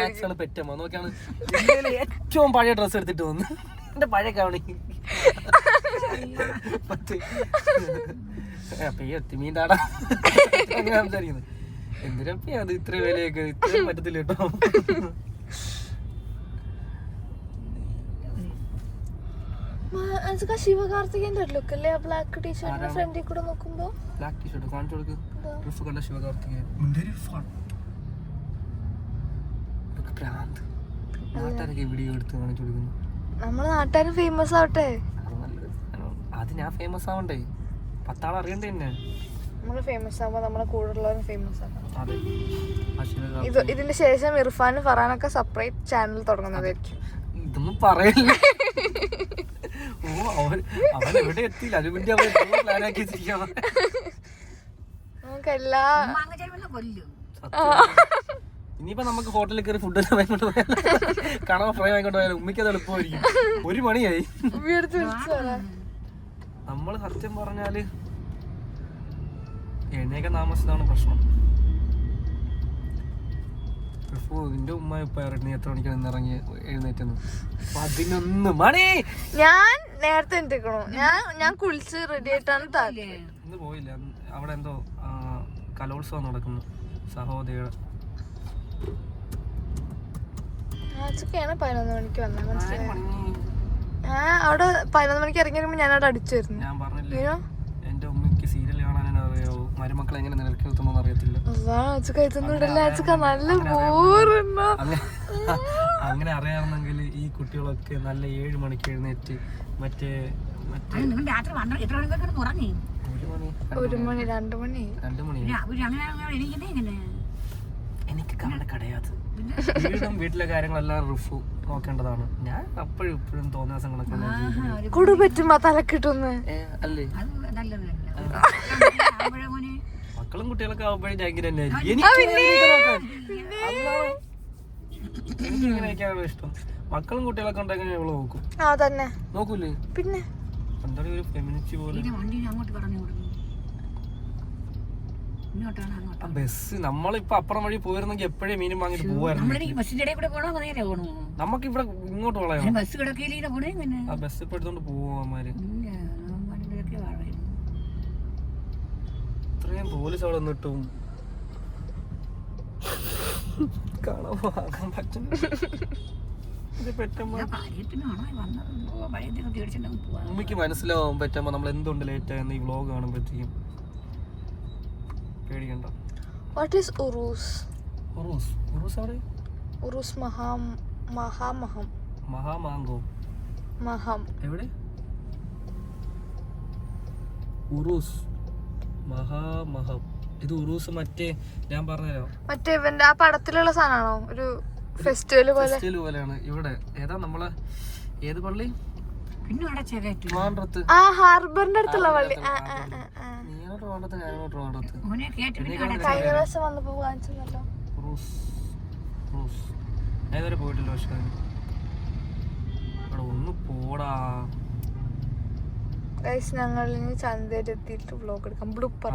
അങ്ങനെ പെറ്റമ്മ നോക്കിയാണ് ഏറ്റവും പഴയ ഡ്രസ് എടുത്തിട്ട് വന്നു. എന്റെ പഴയ കവണി മീൻതാടാ അങ്ങനെ സംസാരിക്കുന്നത്. എന്തിനപ്പ അത് ഇത്ര വിലയൊക്കെ ഇത്ര പറ്റത്തില്ല കേട്ടോ. ശിവകാർത്തികേന്റെ ലുക്ക് അല്ലേ ബ്ലാക്ക് ടീഷർട്ടിന്റെ ഫ്രണ്ടിൽ കൂടെ നോക്കുമ്പോ? ബ്ലാക്ക് ടീഷർട്ട് കാണിച്ചു കൊടുക്ക്. ഡ്രസ് കണ്ട ശിവകാർത്തികേയൻ. നാട്ടുകാരൊക്കെ വീഡിയോ എടുത്ത് കാണിച്ചു കൊടുക്കുന്നു. നമ്മള് നാട്ടുകാരും ഫേമസ് ആവട്ടെ. അത് ഞാൻ ഫേമസ് ആവണ്ടേ? 10 ആൾ അറിയണ്ടേ എന്നെ? നമ്മള് ഫേമസ് ആവുമ്പോ നമ്മളെ കൂടെ ഉള്ളവരും ഫേമസ് ആക്കണം. അതെ. ഇതിന്റെ ശേഷം ഇർഫാനും ഫറാനൊക്കെ സെപ്പറേറ്റ് ചാനൽ തുടങ്ങുന്നതായിരിക്കും. ഇതൊന്നും പറയല്ല. ഓ അവൻ എവിടെ എത്തിയില്ല. അതിന് വേണ്ടി അവൻ പ്ലാൻ ആക്കി വെച്ചിരിക്കണം. ഇനിയിപ്പോ നമുക്ക് ഹോട്ടലിൽ കയറി ഫുഡ് എല്ലാം വാങ്ങിക്കൊണ്ട് പോയാൽ കണവ ഫ്രൈ വാങ്ങിക്കൊണ്ട് പോയാലും ഉമ്മിക്ക് അത് എളുപ്പമായിരിക്കും. 1 മണിയായി. നമ്മള് സത്യം പറഞ്ഞാല് എഴുന്നേക്കാൻ താമസിച്ചതാണ് പ്രശ്നം. നിന്റെ ഉമ്മ ഇപ്പൊ നീ എത്ര മണിക്കാണ് ഇന്നിറങ്ങി എഴുന്നേറ്റെന്ന്? 11 മണി. ഞാൻ നേരത്തെ എത്തിക്കണു. ഞാൻ കുളിച്ച് റെഡി ആയിട്ടാണ് ഇന്ന് പോയില്ല. അവിടെ എന്തോ കലോത്സവം നടക്കുന്നു സഹോദരിയുടെ. 11 മണിക്ക് വന്നത് മനസ്സിലായി. അവിടെ 11 മണിക്ക് ഇറങ്ങി വരുമ്പോ ഞാൻ അവിടെ അടിച്ചു വരുന്നു. ഞാൻ പറഞ്ഞില്ലേ എന്റെ ഉമ്മക്ക് സീരിയൽ കാണാൻ അറിയാവോ, മരുമക്കളെ എങ്ങനെ നിലക്ക് നിർത്തുന്നോന്ന് അറിയത്തില്ല. അങ്ങനെ അറിയാമെന്നെങ്കിൽ ഈ കുട്ടികളൊക്കെ നല്ല 7 മണിക്ക് എഴുന്നേറ്റ് മറ്റേ 1 മണി 2 മണി എനിക്ക് കാണാൻ കടയാത്. വീട്ടിലെ കാര്യങ്ങളെല്ലാം റിഫു നോക്കേണ്ടതാണ്. ഞാൻ അപ്പോഴും ഇപ്പോഴും തോന്നിയ ദിവസങ്ങളൊക്കെ കുടു പറ്റുമ്പോ തലക്കിട്ടൊന്ന് അല്ലേ. മക്കളും കുട്ടികളൊക്കെ ആവുമ്പോഴും ഞാൻ ഇങ്ങനെ തന്നെ എനിക്കിങ്ങനെ ഇഷ്ടം. മക്കളും കുട്ടികളൊക്കെ ഉണ്ടെങ്കിൽ ഞങ്ങള് നോക്കും. നോക്കൂലേ? പിന്നെ എന്താണ് ഒരു ഫെമിനിസ്റ്റ് പോലെ. ബസ് നമ്മളിപ്പോ അപ്പുറം വഴി പോയിരുന്നെങ്കിൽ എപ്പോഴും മീനും വാങ്ങിട്ട് പോവായിരുന്നു. നമുക്ക് ഇവിടെ ഇങ്ങോട്ട് വളയാം. ആ ബസ് ഇപ്പൊ എടുത്തോണ്ട് പോവാമാര്. ഇത്രയും പോലീസ് അവിടെ നിന്നിട്ടും കാണാൻ വാങ്ങാൻ പറ്റും. ഉമ്മയ്ക്ക് മനസ്സിലാവാൻ പറ്റുമ്പോ നമ്മൾ എന്തുകൊണ്ട് ലേറ്റ് ആയെന്ന് ഈ വ്ലോഗ് കാണുമ്പോഴത്തേക്കും പേടിക്കണ്ട. വാട്ട് ഈസ് ഉറൂസ്? ഉറൂസ് അവിടെ ഉറൂസ് മഹാമഹം മഹാമാങ്കോ മഹം എവിടെ? ഉറൂസ് മഹാമഹം. ഇത് ഉറൂസ് മറ്റേ ഞാൻ പറഞ്ഞുതരാം. മറ്റേ ഇവന്റെ ആ പടത്തിലുള്ള സാധനമാണോ? ഒരു ഫെസ്റ്റിവൽ പോലെയാണ്. ഇവിടെ ഏതാ നമ്മളെ ഏത് പള്ളി? ഹാർബറിന്റെ അടുത്തുള്ള പള്ളി. കഴിഞ്ഞ ദിവസം വന്നപ്പോ കാണിച്ചല്ലോ. ഞാൻ പോയിട്ടില്ല. പക്ഷെ ഒന്ന് പോടാ. ഞങ്ങൾ ചന്തയിൽ എത്തിയിട്ട് വ്ലോഗ് എടുക്കാം. ബ്ലൂപ്പർ